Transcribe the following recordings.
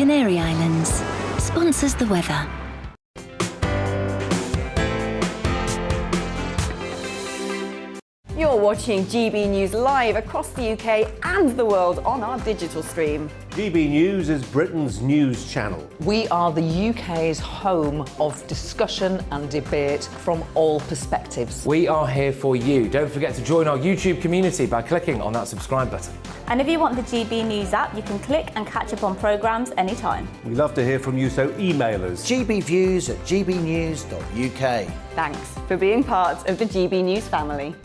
Canary Islands sponsors the weather. You're watching GB News live across the UK and the world on our digital stream. GB News is Britain's news channel. We are the UK's home of discussion and debate from all perspectives. We are here for you. Don't forget to join our YouTube community by clicking on that subscribe button. And if you want the GB News app, you can click and catch up on programmes anytime. We love to hear from you, so email us. gbviews@gbnews.uk. Thanks for being part of the GB News family.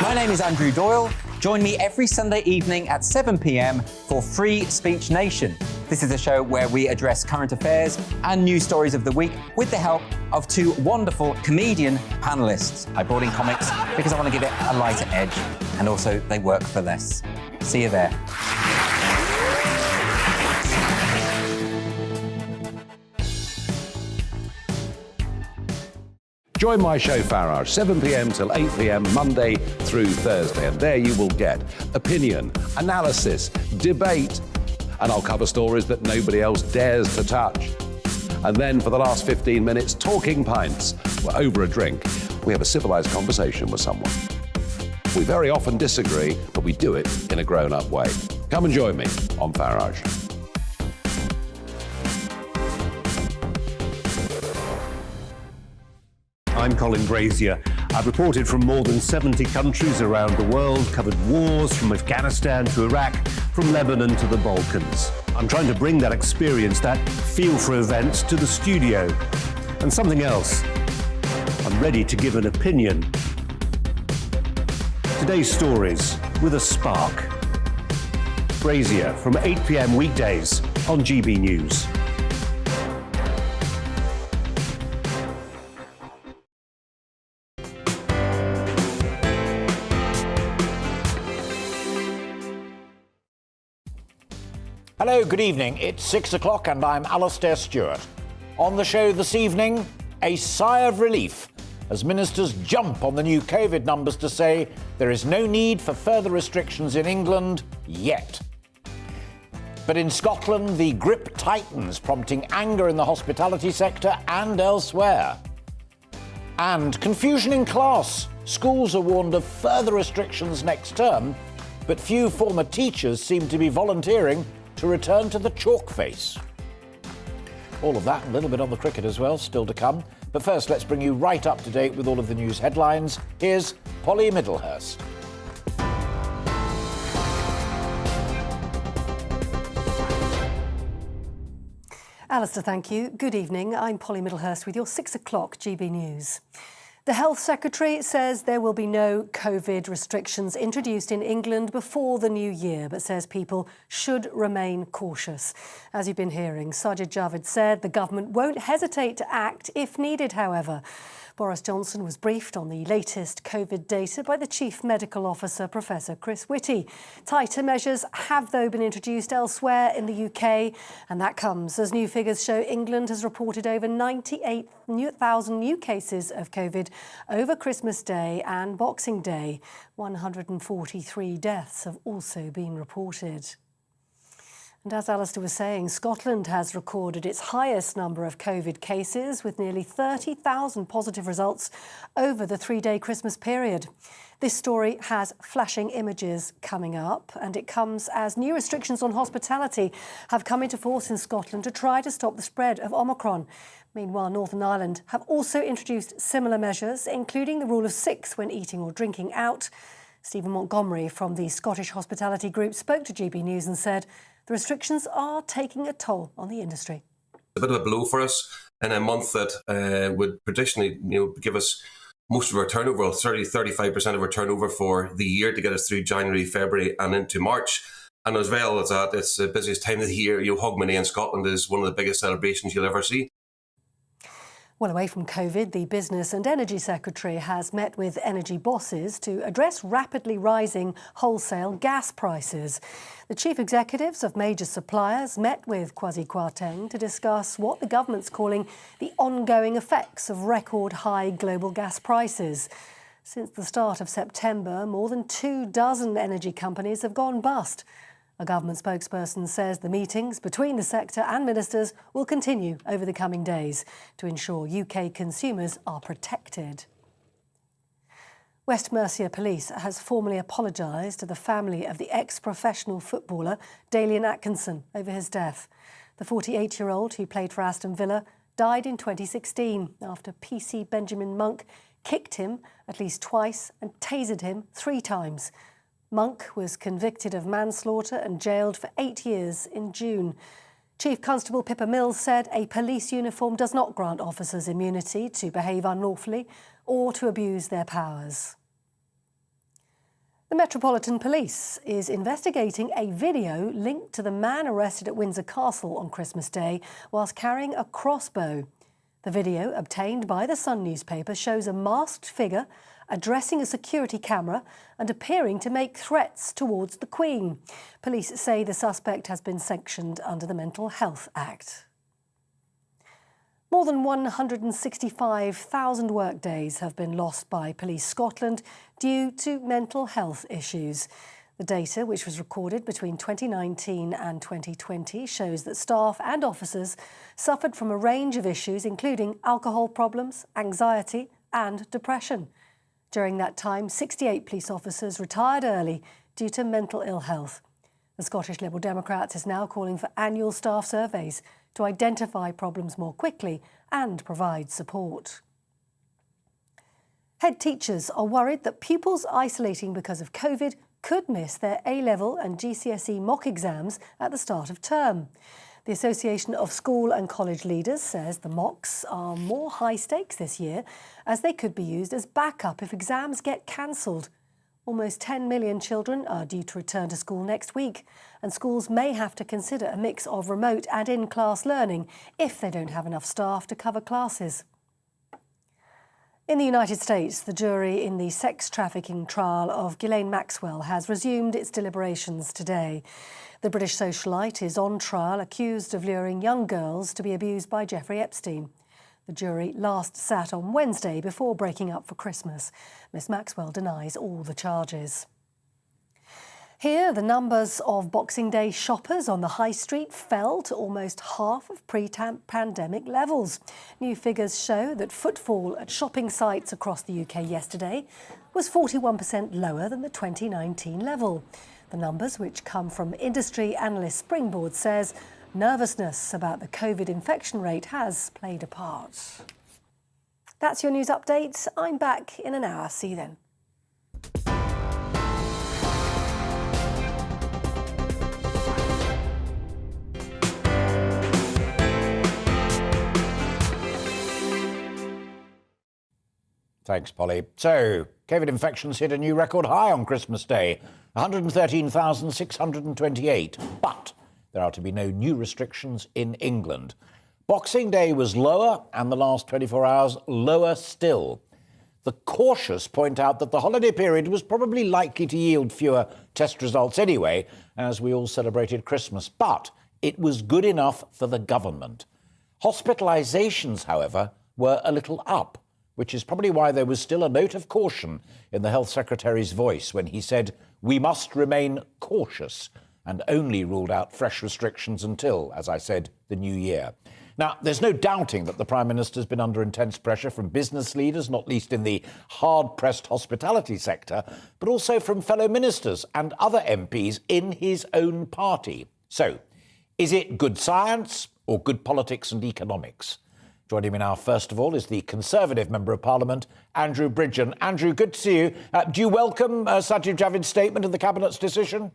My name is Andrew Doyle. Join me every Sunday evening at 7 p.m. for Free Speech Nation. This is a show where we address current affairs and news stories of the week with the help of two wonderful comedian panellists. I brought in comics because I want to give it a lighter edge, and also they work for less. See you there. Join my show Farage, 7 p.m. till 8 p.m. Monday through Thursday, and there you will get opinion, analysis, debate, and I'll cover stories that nobody else dares to touch. And then for the last 15 minutes, talking pints. We're over a drink. We have a civilised conversation with someone. We very often disagree, but we do it in a grown-up way. Come and join me on Farage. I'm Colin Brazier. I've reported from more than 70 countries around the world, covered wars from Afghanistan to Iraq, from Lebanon to the Balkans. I'm trying to bring that experience, that feel for events, to the studio. And something else. I'm ready to give an opinion. Today's stories with a spark. Brazier from 8 p.m. weekdays on GB News. Hello, good evening. It's 6 o'clock and I'm Alastair Stewart. On the show this evening, a sigh of relief as ministers jump on the new COVID numbers to say there is no need for further restrictions in England yet. But in Scotland, the grip tightens, prompting anger in the hospitality sector and elsewhere. And confusion in class. Schools are warned of further restrictions next term, but few former teachers seem to be volunteering to return to the chalk face. All of that and a little bit on the cricket as well, still to come. But first, let's bring you right up to date with all of the news headlines. Here's Polly Middlehurst. Alistair, thank you. Good evening. I'm Polly Middlehurst with your 6 o'clock GB News. The Health Secretary says there will be no COVID restrictions introduced in England before the new year, but says people should remain cautious. As you've been hearing, Sajid Javid said the government won't hesitate to act if needed, however. Boris Johnson was briefed on the latest COVID data by the Chief Medical Officer, Professor Chris Whitty. Tighter measures have, though, been introduced elsewhere in the UK, and that comes as new figures show England has reported over 98,000 new cases of COVID over Christmas Day and Boxing Day. 143 deaths have also been reported. And as Alistair was saying, Scotland has recorded its highest number of COVID cases with nearly 30,000 positive results over the three-day Christmas period. This story has flashing images coming up, and it comes as new restrictions on hospitality have come into force in Scotland to try to stop the spread of Omicron. Meanwhile, Northern Ireland have also introduced similar measures, including the rule of 6 when eating or drinking out. Stephen Montgomery from the Scottish Hospitality Group spoke to GB News and said the restrictions are taking a toll on the industry. A bit of a blow for us in a month that would traditionally, give us most of our turnover, 30-35% of our turnover for the year to get us through January, February and into March. And as well as that, it's the busiest time of the year. Hogmanay in Scotland is one of the biggest celebrations you'll ever see. Well, away from COVID, the Business and Energy Secretary has met with energy bosses to address rapidly rising wholesale gas prices. The chief executives of major suppliers met with Kwasi Kwarteng to discuss what the government's calling the ongoing effects of record high global gas prices. Since the start of September, more than 24 energy companies have gone bust. A government spokesperson says the meetings between the sector and ministers will continue over the coming days to ensure UK consumers are protected. West Mercia Police has formally apologised to the family of the ex-professional footballer Dalian Atkinson over his death. The 48-year-old, who played for Aston Villa, died in 2016 after PC Benjamin Monk kicked him at least twice and tasered him 3 times. Monk was convicted of manslaughter and jailed for 8 years in June. Chief Constable Pippa Mills said a police uniform does not grant officers immunity to behave unlawfully or to abuse their powers. The Metropolitan Police is investigating a video linked to the man arrested at Windsor Castle on Christmas Day whilst carrying a crossbow. The video, obtained by the Sun newspaper, shows a masked figure addressing a security camera and appearing to make threats towards the Queen. Police say the suspect has been sanctioned under the Mental Health Act. More than 165,000 workdays have been lost by Police Scotland due to mental health issues. The data, which was recorded between 2019 and 2020, shows that staff and officers suffered from a range of issues, including alcohol problems, anxiety and depression. During that time, 68 police officers retired early due to mental ill health. The Scottish Liberal Democrats is now calling for annual staff surveys to identify problems more quickly and provide support. Head teachers are worried that pupils isolating because of COVID could miss their A-level and GCSE mock exams at the start of term. The Association of School and College Leaders says the mocks are more high stakes this year as they could be used as backup if exams get cancelled. Almost 10 million children are due to return to school next week, and schools may have to consider a mix of remote and in-class learning if they don't have enough staff to cover classes. In the United States, the jury in the sex trafficking trial of Ghislaine Maxwell has resumed its deliberations today. The British socialite is on trial, accused of luring young girls to be abused by Jeffrey Epstein. The jury last sat on Wednesday before breaking up for Christmas. Miss Maxwell denies all the charges. Here, the numbers of Boxing Day shoppers on the high street fell to almost half of pre-pandemic levels. New figures show that footfall at shopping sites across the UK yesterday was 41% lower than the 2019 level. The numbers, which come from industry analyst Springboard, says nervousness about the COVID infection rate has played a part. That's your news update. I'm back in an hour. See you then. Thanks, Polly. So, COVID infections hit a new record high on Christmas Day, 113,628. But there are to be no new restrictions in England. Boxing Day was lower, and the last 24 hours lower still. The cautious point out that the holiday period was probably likely to yield fewer test results anyway, as we all celebrated Christmas. But it was good enough for the government. Hospitalisations, however, were a little up, which is probably why there was still a note of caution in the Health Secretary's voice when he said, "We must remain cautious," and only ruled out fresh restrictions until, as I said, the new year. Now, there's no doubting that the Prime Minister's been under intense pressure from business leaders, not least in the hard-pressed hospitality sector, but also from fellow ministers and other MPs in his own party. So, is it good science or good politics and economics? Joining me now, first of all, is the Conservative Member of Parliament, Andrew Bridgen. Andrew, good to see you. Do you welcome Sajid Javid's statement of the Cabinet's decision?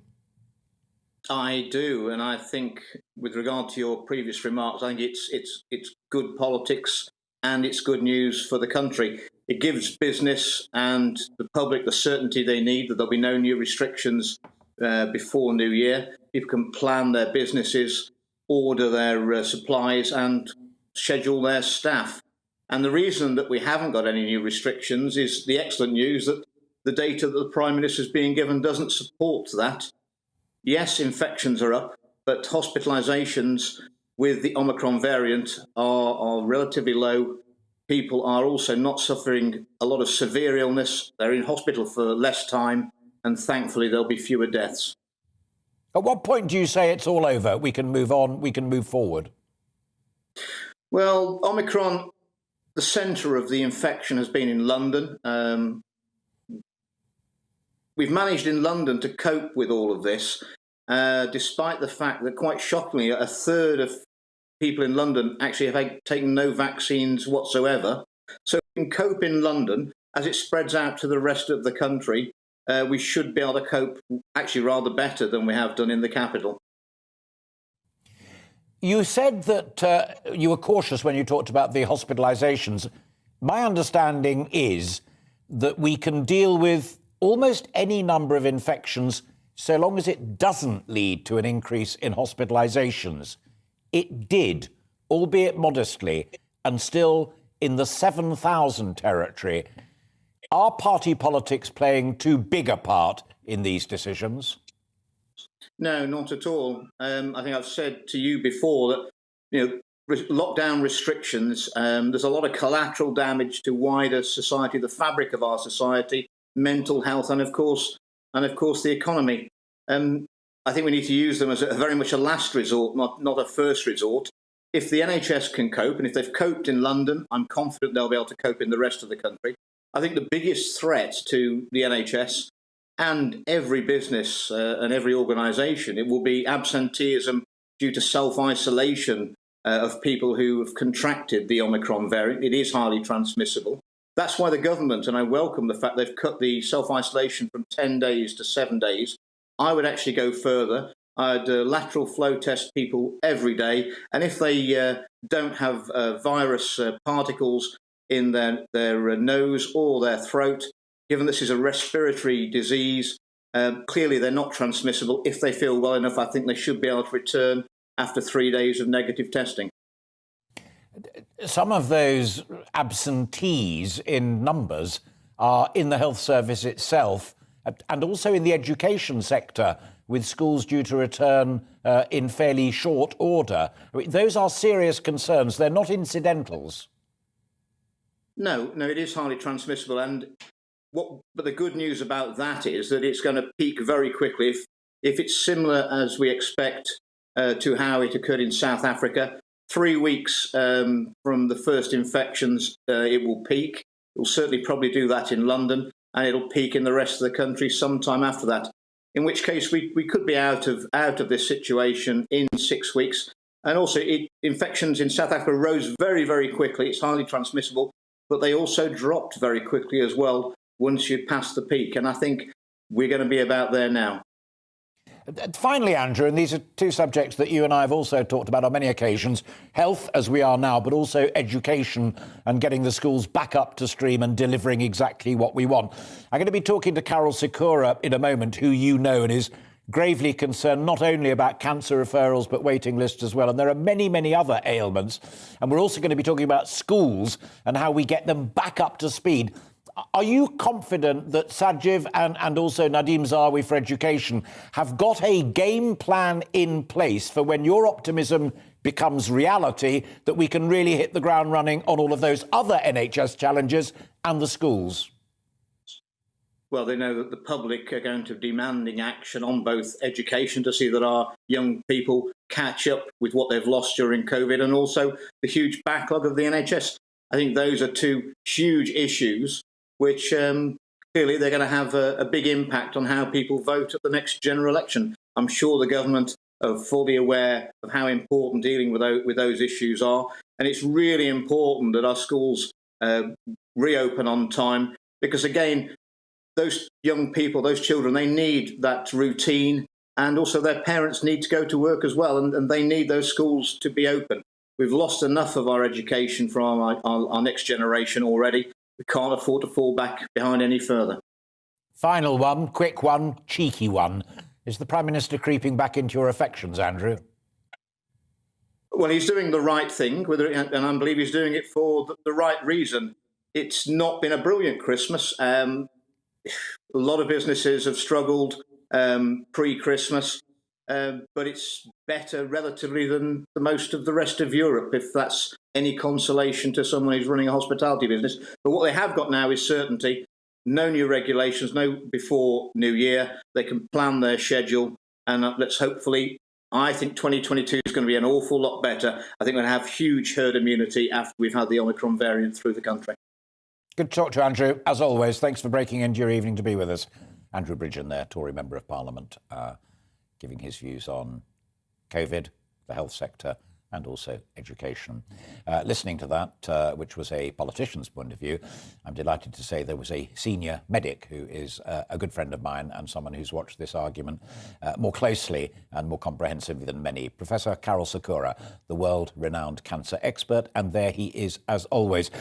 I do, and I think, with regard to your previous remarks, I think it's good politics and it's good news for the country. It gives business and the public the certainty they need that there'll be no new restrictions before New Year. People can plan their businesses, order their supplies and schedule their staff. And the reason that we haven't got any new restrictions is the excellent news that the data that the Prime Minister is being given doesn't support that. Yes, infections are up, but hospitalisations with the Omicron variant are relatively low. People are also not suffering a lot of severe illness. They're in hospital for less time, and thankfully there'll be fewer deaths. At what point do you say it's all over? We can move on, we can move forward? Well, Omicron, the centre of the infection has been in London. We've managed in London to cope with all of this, despite the fact that, quite shockingly, a third of people in London actually have taken no vaccines whatsoever. So we can cope in London. As it spreads out to the rest of the country, we should be able to cope actually rather better than we have done in the capital. You said that you were cautious when you talked about the hospitalisations. My understanding is that we can deal with almost any number of infections so long as it doesn't lead to an increase in hospitalisations. It did, albeit modestly, and still in the 7,000 territory. Are party politics playing too big a part in these decisions? No, not at all. I think I've said to you before that, lockdown restrictions, there's a lot of collateral damage to wider society, the fabric of our society, mental health, and of course the economy. I think we need to use them as very much a last resort, not a first resort. If the NHS can cope, and if they've coped in London, I'm confident they'll be able to cope in the rest of the country. I think the biggest threat to the NHS and every business and every organisation, it will be absenteeism due to self-isolation of people who have contracted the Omicron variant. It is highly transmissible. That's why the government, and I welcome the fact they've cut the self-isolation from 10 days to 7 days. I would actually go further. I'd lateral flow test people every day, and if they don't have virus particles in their nose or their throat, given this is a respiratory disease, clearly they're not transmissible. If they feel well enough, I think they should be able to return after 3 days of negative testing. Some of those absentees in numbers are in the health service itself and also in the education sector, with schools due to return in fairly short order. I mean, those are serious concerns. They're not incidentals. No, it is highly transmissible. But the good news about that is that it's going to peak very quickly. If it's similar as we expect to how it occurred in South Africa, 3 weeks from the first infections, it will peak. It will certainly probably do that in London, and it'll peak in the rest of the country sometime after that. In which case we could be out of this situation in 6 weeks. And also, infections in South Africa rose very, very quickly. It's highly transmissible, but they also dropped very quickly as well once you'd passed the peak. And I think we're going to be about there now. Finally, Andrew, and these are two subjects that you and I have also talked about on many occasions, health as we are now, but also education and getting the schools back up to stream and delivering exactly what we want. I'm going to be talking to Carol Sikora in a moment, who you know and is gravely concerned not only about cancer referrals but waiting lists as well. And there are many, many other ailments. And we're also going to be talking about schools and how we get them back up to speed. Are you confident that Sajiv and also Nadeem Zahawi for education have got a game plan in place for when your optimism becomes reality, that we can really hit the ground running on all of those other NHS challenges and the schools? Well, they know that the public are going to be demanding action on both education to see that our young people catch up with what they've lost during COVID, and also the huge backlog of the NHS. I think those are two huge issues which clearly they're going to have a big impact on how people vote at the next general election. I'm sure the government are fully aware of how important dealing with those issues are, and it's really important that our schools reopen on time, because, again, those young people, those children, they need that routine, and also their parents need to go to work as well, and they need those schools to be open. We've lost enough of our education from our next generation already. We can't afford to fall back behind any further. Final one, quick one, cheeky one. Is the Prime Minister creeping back into your affections, Andrew? Well, he's doing the right thing, and I believe he's doing it for the right reason. It's not been a brilliant Christmas. A lot of businesses have struggled pre-Christmas, but it's better relatively than most of the rest of Europe, if that's any consolation to someone who's running a hospitality business. But what they have got now is certainty. No new regulations, no before New Year. They can plan their schedule, and let's hopefully. I think 2022 is going to be an awful lot better. I think we're going to have huge herd immunity after we've had the Omicron variant through the country. Good to talk to you, Andrew. As always, thanks for breaking into your evening to be with us. Andrew Bridgen there, Tory Member of Parliament, giving his views on COVID, the health sector, and also education. Listening to that, which was a politician's point of view, I'm delighted to say there was a senior medic who is a good friend of mine and someone who's watched this argument more closely and more comprehensively than many. Professor Karol Sikora, the world-renowned cancer expert, and there he is as always.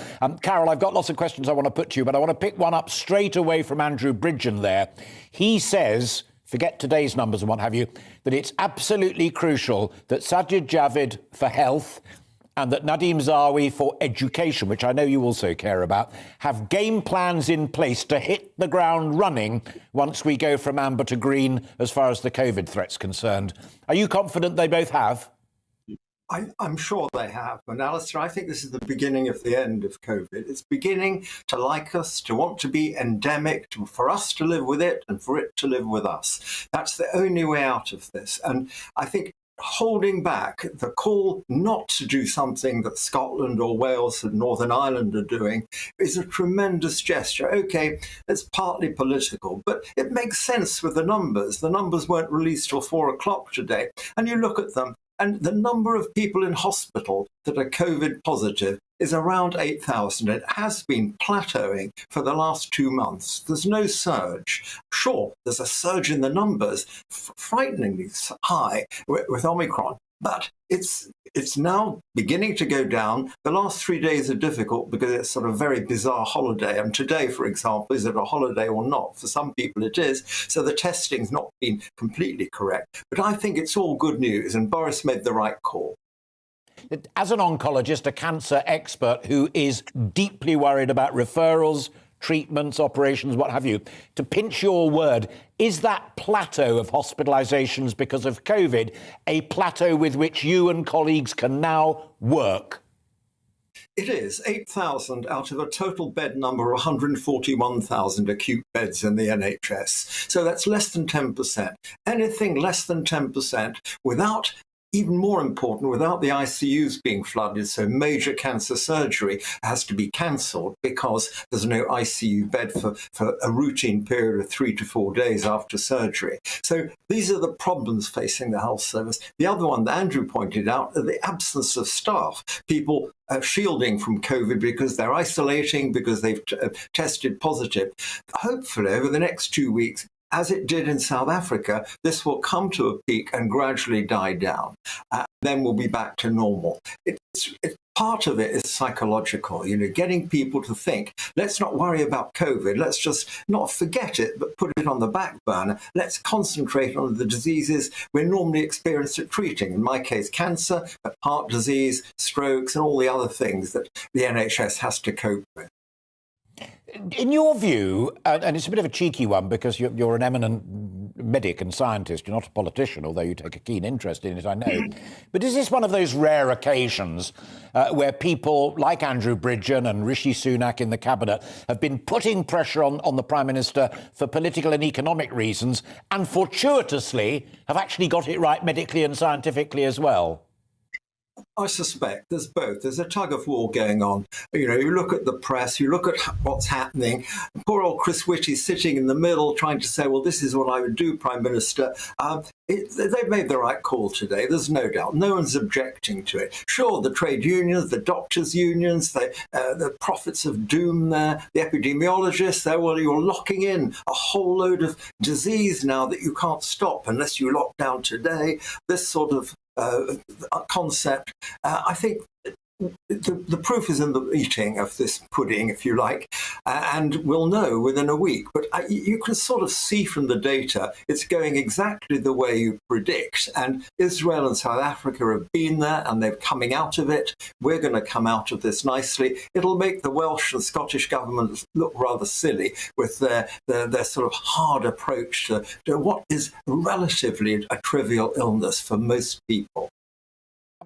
Karol, I've got lots of questions I want to put to you, but I want to pick one up straight away from Andrew Bridgen there. He says, forget today's numbers and what have you, that it's absolutely crucial that Sajid Javid for health and that Nadeem Zawi for education, which I know you also care about, have game plans in place to hit the ground running once we go from amber to green as far as the COVID threat's concerned. Are you confident they both have? I'm sure they have. And Alistair, I think this is the beginning of the end of COVID. It's beginning to like us, to want to be endemic, for us to live with it and for it to live with us. That's the only way out of this. And I think holding back the call not to do something that Scotland or Wales and Northern Ireland are doing is a tremendous gesture. OK, it's partly political, but it makes sense with the numbers. The numbers weren't released till 4 o'clock today. And you look at them, and the number of people in hospital that are COVID positive is around 8,000. It has been plateauing for the last 2 months. There's no surge. Sure, there's a surge in the numbers, frighteningly high with Omicron, but it's now beginning to go down. The last 3 days are difficult because it's sort of very bizarre holiday. And today, for example, is it a holiday or not? For some people it is. So the testing's not been completely correct. But I think it's all good news, and Boris made the right call. As an oncologist, a cancer expert who is deeply worried about referrals, treatments, operations, what have you, to pinch your word, is that plateau of hospitalisations because of COVID a plateau with which you and colleagues can now work? It is 8,000 out of a total bed number of 141,000 acute beds in the NHS. So that's less than 10%. Anything less than 10% without, even more important, without the ICUs being flooded, so major cancer surgery has to be cancelled because there's no ICU bed for a routine period of 3 to 4 days after surgery. So these are the problems facing the health service. The other one that Andrew pointed out, the absence of staff. People shielding from COVID because they're isolating, because they've tested positive. Hopefully, over the next 2 weeks, as it did in South Africa, this will come to a peak and gradually die down. Then we'll be back to normal. Part of it is psychological, getting people to think, let's not worry about COVID. Let's just not forget it, but put it on the back burner. Let's concentrate on the diseases we're normally experienced at treating. In my case, cancer, but heart disease, strokes, and all the other things that the NHS has to cope with. In your view, and it's a bit of a cheeky one because you're an eminent medic and scientist, you're not a politician, although you take a keen interest in it, I know. But is this one of those rare occasions where people like Andrew Bridgen and Rishi Sunak in the cabinet have been putting pressure on the Prime Minister for political and economic reasons and fortuitously have actually got it right medically and scientifically as well? I suspect there's both. There's a tug of war going on. You look at the press, you look at what's happening. Poor old Chris Whitty's sitting in the middle trying to say, well, this is what I would do, Prime Minister. They've made the right call today. There's no doubt. No one's objecting to it. Sure, the trade unions, the doctors' unions, the prophets of doom there, the epidemiologists, you're locking in a whole load of disease now that you can't stop unless you lock down today. This sort of concept, I think the proof is in the eating of this pudding, if you like, and we'll know within a week. But you can sort of see from the data it's going exactly the way you predict. And Israel and South Africa have been there and they're coming out of it. We're going to come out of this nicely. It'll make the Welsh and Scottish governments look rather silly with their sort of hard approach to what is relatively a trivial illness for most people.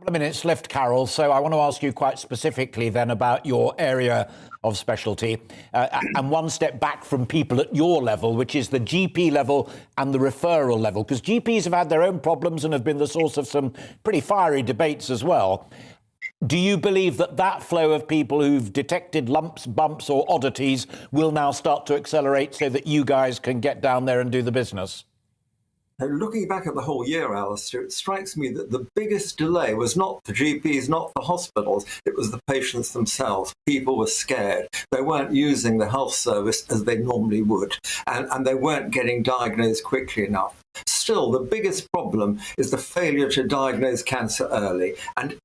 couple of minutes left, Carol, so I want to ask you quite specifically then about your area of specialty and one step back from people at your level, which is the GP level and the referral level, because GPs have had their own problems and have been the source of some pretty fiery debates as well. Do you believe that that flow of people who've detected lumps, bumps or oddities will now start to accelerate so that you guys can get down there and do the business? Looking back at the whole year, Alistair, it strikes me that the biggest delay was not the GPs, not the hospitals, it was the patients themselves. People were scared. They weren't using the health service as they normally would, and they weren't getting diagnosed quickly enough. Still, the biggest problem is the failure to diagnose cancer early. And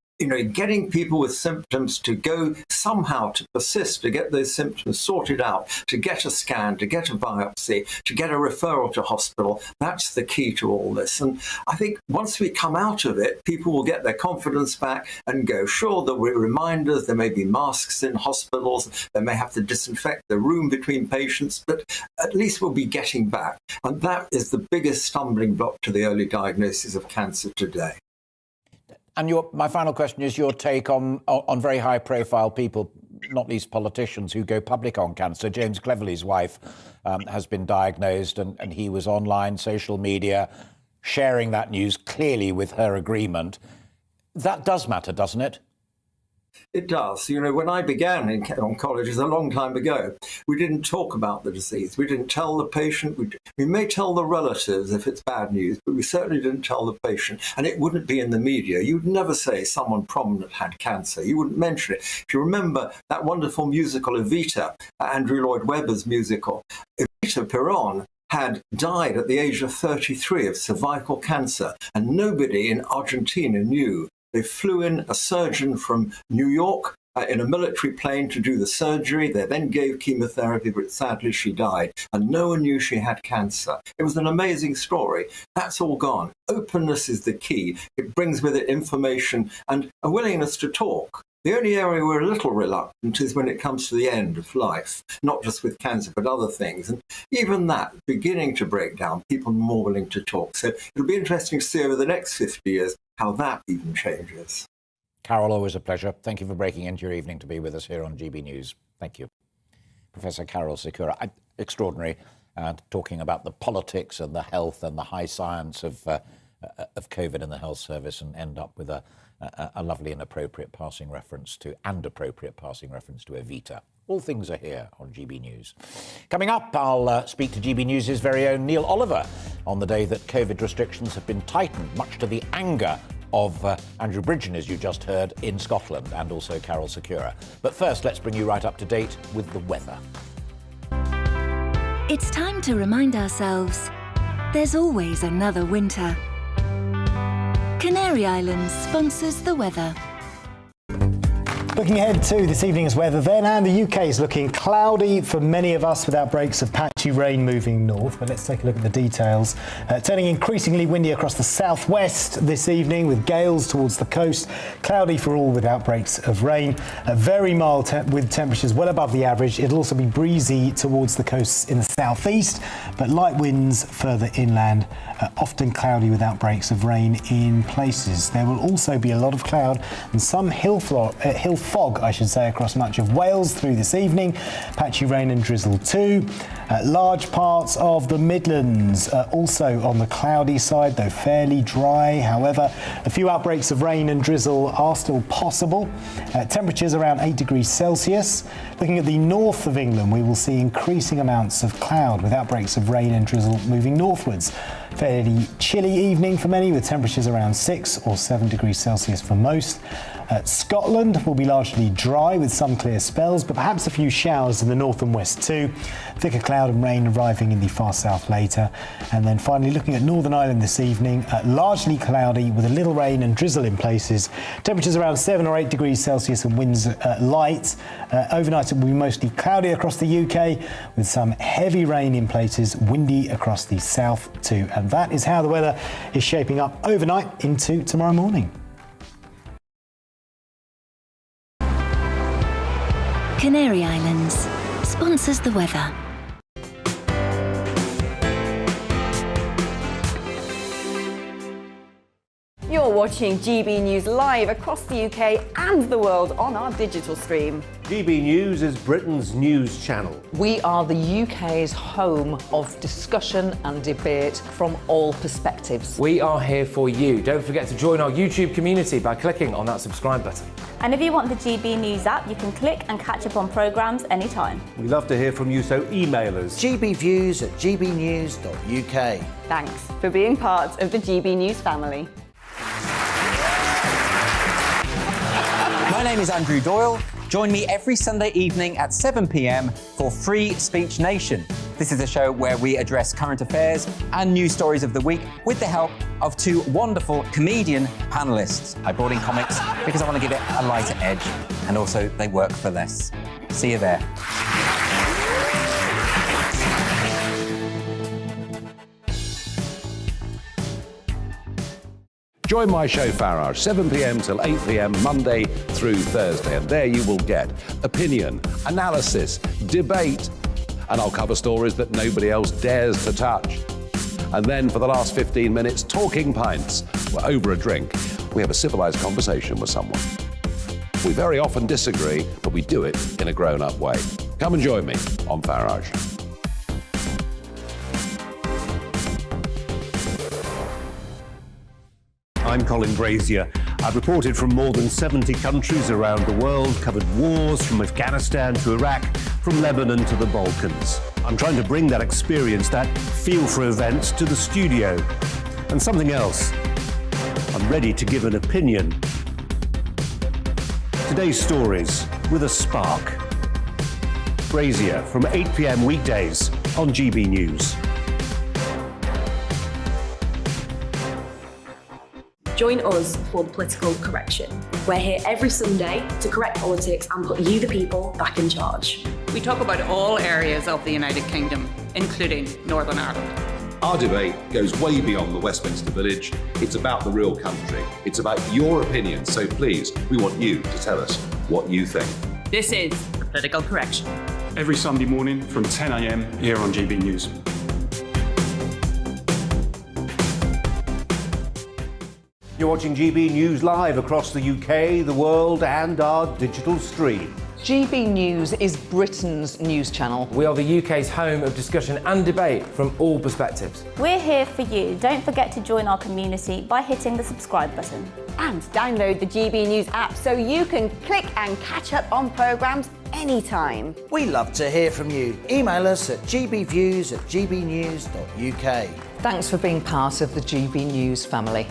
getting people with symptoms to go somehow to persist, to get those symptoms sorted out, to get a scan, to get a biopsy, to get a referral to hospital, that's the key to all this. And I think once we come out of it, people will get their confidence back and go, sure, there will be reminders, there may be masks in hospitals, they may have to disinfect the room between patients, but at least we'll be getting back. And that is the biggest stumbling block to the early diagnosis of cancer today. And my final question is your take on very high-profile people, not least politicians, who go public on cancer. James Cleverly's wife has been diagnosed, and he was online, social media, sharing that news clearly with her agreement. That does matter, doesn't it? It does. When I began in oncology a long time ago, we didn't talk about the disease. We didn't tell the patient. We may tell the relatives if it's bad news, but we certainly didn't tell the patient. And it wouldn't be in the media. You'd never say someone prominent had cancer. You wouldn't mention it. If you remember that wonderful musical Evita, Andrew Lloyd Webber's musical, Evita Peron had died at the age of 33 of cervical cancer, and nobody in Argentina knew. They flew in a surgeon from New York in a military plane to do the surgery. They then gave chemotherapy, but sadly she died. And no one knew she had cancer. It was an amazing story. That's all gone. Openness is the key. It brings with it information and a willingness to talk. The only area we're a little reluctant is when it comes to the end of life, not just with cancer, but other things. And even that, beginning to break down, people are more willing to talk. So it'll be interesting to see over the next 50 years how that even changes. Carol, always a pleasure. Thank you for breaking into your evening to be with us here on GB News. Thank you. Professor Carol Sikora, extraordinary, talking about the politics and the health and the high science of COVID and the health service, and end up with a lovely and appropriate passing reference to Evita. All things are here on GB News. Coming up, I'll speak to GB News' very own Neil Oliver on the day that COVID restrictions have been tightened, much to the anger of Andrew Bridgen, as you just heard, in Scotland, and also Carol Sikora. But first, let's bring you right up to date with the weather. It's time to remind ourselves there's always another winter. Canary Islands sponsors the weather. Looking ahead to this evening's weather then, and the UK is looking cloudy for many of us with outbreaks of patchy rain moving north. But let's take a look at the details. Turning increasingly windy across the southwest this evening with gales towards the coast. Cloudy for all with outbreaks of rain. Very mild with temperatures well above the average. It'll also be breezy towards the coasts in the southeast, but light winds further inland. Often cloudy with outbreaks of rain in places. There will also be a lot of cloud and some hill fog, across much of Wales through this evening. Patchy rain and drizzle too. Large parts of the Midlands also on the cloudy side, though fairly dry. However, a few outbreaks of rain and drizzle are still possible. Temperatures around 8 degrees Celsius. Looking at the north of England, we will see increasing amounts of cloud with outbreaks of rain and drizzle moving northwards. Fairly chilly evening for many, with temperatures around 6 or 7 degrees Celsius for most. Scotland will be largely dry with some clear spells, but perhaps a few showers in the north and west too. Thicker cloud and rain arriving in the far south later. And then finally looking at Northern Ireland this evening, largely cloudy with a little rain and drizzle in places. Temperatures around 7 or 8 degrees Celsius and winds light. Overnight it will be mostly cloudy across the UK with some heavy rain in places, windy across the south too. And that is how the weather is shaping up overnight into tomorrow morning. Canary Islands sponsors the weather. You're watching GB News live across the UK and the world on our digital stream. GB News is Britain's news channel. We are the UK's home of discussion and debate from all perspectives. We are here for you. Don't forget to join our YouTube community by clicking on that subscribe button. And if you want the GB News app, you can click and catch up on programmes anytime. We love to hear from you, so email us. gbviews@gbnews.uk. Thanks for being part of the GB News family. My name is Andrew Doyle. Join me every Sunday evening at 7 p.m. for Free Speech Nation. This is a show where we address current affairs and news stories of the week with the help of two wonderful comedian panellists. I brought in comics because I want to give it a lighter edge, and also they work for less. See you there. Join my show Farage, 7 p.m. till 8 p.m. Monday through Thursday, and there you will get opinion, analysis, debate, and I'll cover stories that nobody else dares to touch. And then for the last 15 minutes, talking pints. We're over a drink. We have a civilised conversation with someone. We very often disagree, but we do it in a grown-up way. Come and join me on Farage. I'm Colin Brazier. I've reported from more than 70 countries around the world, covered wars from Afghanistan to Iraq, from Lebanon to the Balkans. I'm trying to bring that experience, that feel for events, to the studio. And something else, I'm ready to give an opinion. Today's stories with a spark. Brazier from 8 p.m. weekdays on GB News. Join us for the Political Correction. We're here every Sunday to correct politics and put you, the people, back in charge. We talk about all areas of the United Kingdom, including Northern Ireland. Our debate goes way beyond the Westminster Village. It's about the real country. It's about your opinion. So please, we want you to tell us what you think. This is the Political Correction. Every Sunday morning from 10 a.m. here on GB News. You're watching GB News live across the UK, the world, and our digital stream. GB News is Britain's news channel. We are the UK's home of discussion and debate from all perspectives. We're here for you. Don't forget to join our community by hitting the subscribe button. And download the GB News app so you can click and catch up on programmes anytime. We love to hear from you. Email us at gbviews@gbnews.uk. Thanks for being part of the GB News family.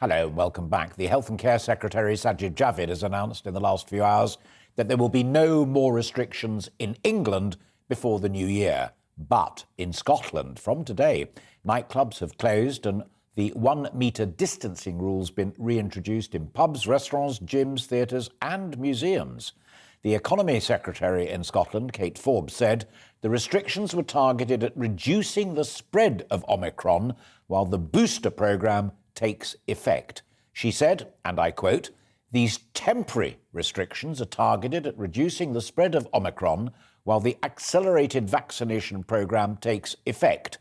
Hello, welcome back. The Health and Care Secretary Sajid Javid has announced in the last few hours that there will be no more restrictions in England before the new year. But in Scotland, from today, nightclubs have closed and the 1 metre distancing rule's been reintroduced in pubs, restaurants, gyms, theatres and museums. The Economy Secretary in Scotland, Kate Forbes, said the restrictions were targeted at reducing the spread of Omicron while the booster programme takes effect. She said, and I quote, "These temporary restrictions are targeted at reducing the spread of Omicron while the accelerated vaccination programme takes effect.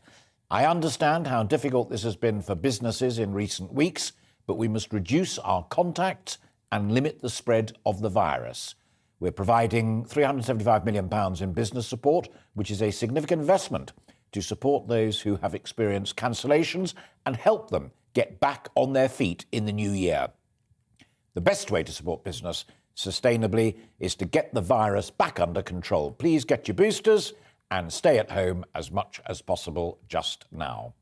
I understand how difficult this has been for businesses in recent weeks, but we must reduce our contacts and limit the spread of the virus. We're providing £375 million in business support, which is a significant investment to support those who have experienced cancellations and help them get back on their feet in the new year. The best way to support business sustainably is to get the virus back under control. Please get your boosters and stay at home as much as possible just now."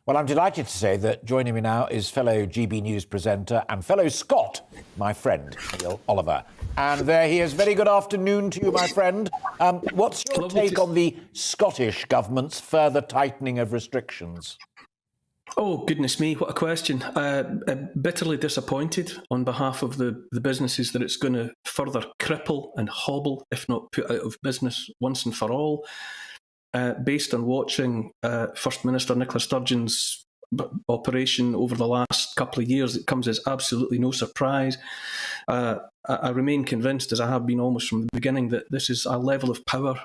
Well, I'm delighted to say that joining me now is fellow GB News presenter and fellow Scot, my friend, Neil Oliver. And there he is. Very good afternoon to you, my friend. What's your take on the Scottish government's further tightening of restrictions? Oh, goodness me, what a question. Bitterly disappointed on behalf of the businesses that it's going to further cripple and hobble, if not put out of business once and for all. Based on watching First Minister Nicola Sturgeon's operation over the last couple of years, it comes as absolutely no surprise. I remain convinced, as I have been almost from the beginning, that this is a level of power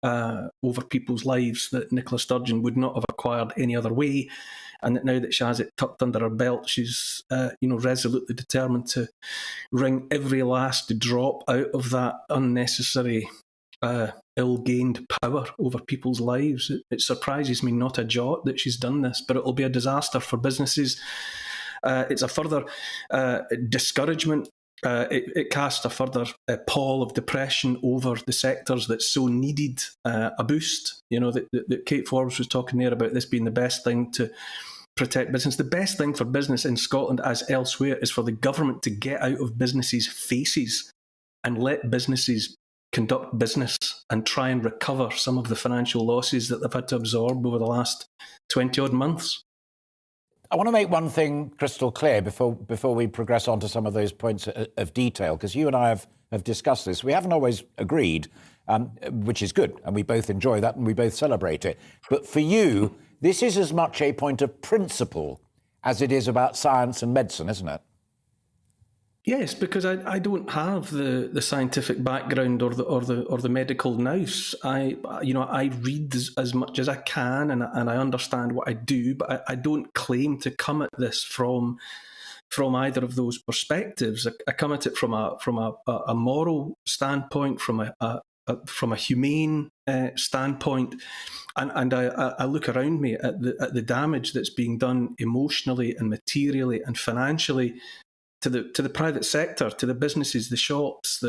over people's lives that Nicola Sturgeon would not have acquired any other way, and that now that she has it tucked under her belt, she's resolutely determined to wring every last drop out of that unnecessary ill-gained power over people's lives. It surprises me not a jot that she's done this, but it'll be a disaster for businesses. It's a further discouragement. It casts a further pall of depression over the sectors that so needed a boost. That Kate Forbes was talking there about this being the best thing to protect business. The best thing for business in Scotland, as elsewhere, is for the government to get out of businesses' faces and let businesses conduct business and try and recover some of the financial losses that they've had to absorb over the last 20-odd months. I want to make one thing crystal clear before we progress on to some of those points of detail, because you and I have discussed this. We haven't always agreed, which is good, and we both enjoy that and we both celebrate it. But for you, this is as much a point of principle as it is about science and medicine, isn't it? Yes, because I don't have the scientific background or the medical nous. I read as much as I can and I understand what I do, but I don't claim to come at this from either of those perspectives. I come at it from a moral standpoint, from a humane standpoint, and I look around me at the damage that's being done emotionally and materially and financially to the private sector, to the businesses, the shops,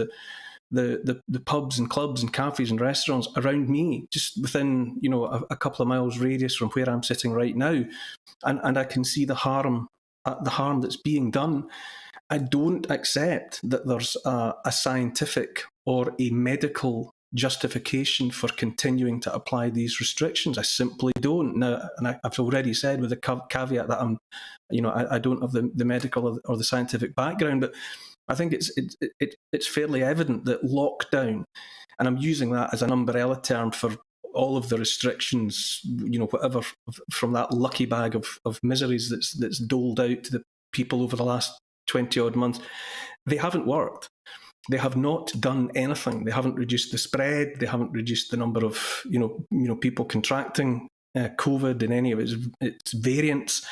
the pubs and clubs and cafes and restaurants around me, just within a couple of miles radius from where I'm sitting right now, and I can see the harm that's being done. I don't accept that there's a scientific or a medical justification for continuing to apply these restrictions. I simply don't. Now, and I've already said with the caveat that I don't have the medical or the scientific background, but I think it's fairly evident that lockdown, and I'm using that as an umbrella term for all of the restrictions, whatever from that lucky bag of miseries that's doled out to the people over the last 20-odd months, they haven't worked. They have not done anything. They haven't reduced the spread. They haven't reduced the number of people contracting COVID in any of its variants.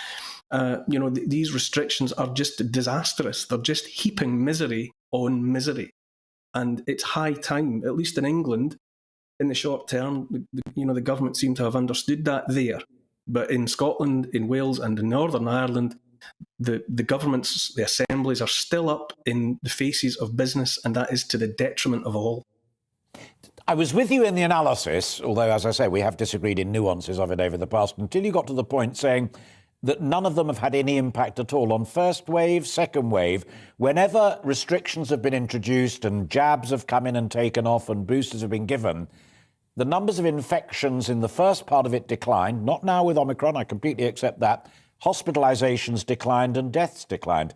These restrictions are just disastrous. They're just heaping misery on misery, and it's high time, at least in England, in the short term. The government seem to have understood that there, but in Scotland, in Wales, and in Northern Ireland, the governments, the assemblies are still up in the faces of business, and that is to the detriment of all. I was with you in the analysis, although, as I say, we have disagreed in nuances of it over the past, until you got to the point saying that none of them have had any impact at all on first wave, second wave. Whenever restrictions have been introduced and jabs have come in and taken off and boosters have been given, the numbers of infections in the first part of it declined. Not now with Omicron, I completely accept that. Hospitalisations declined and deaths declined.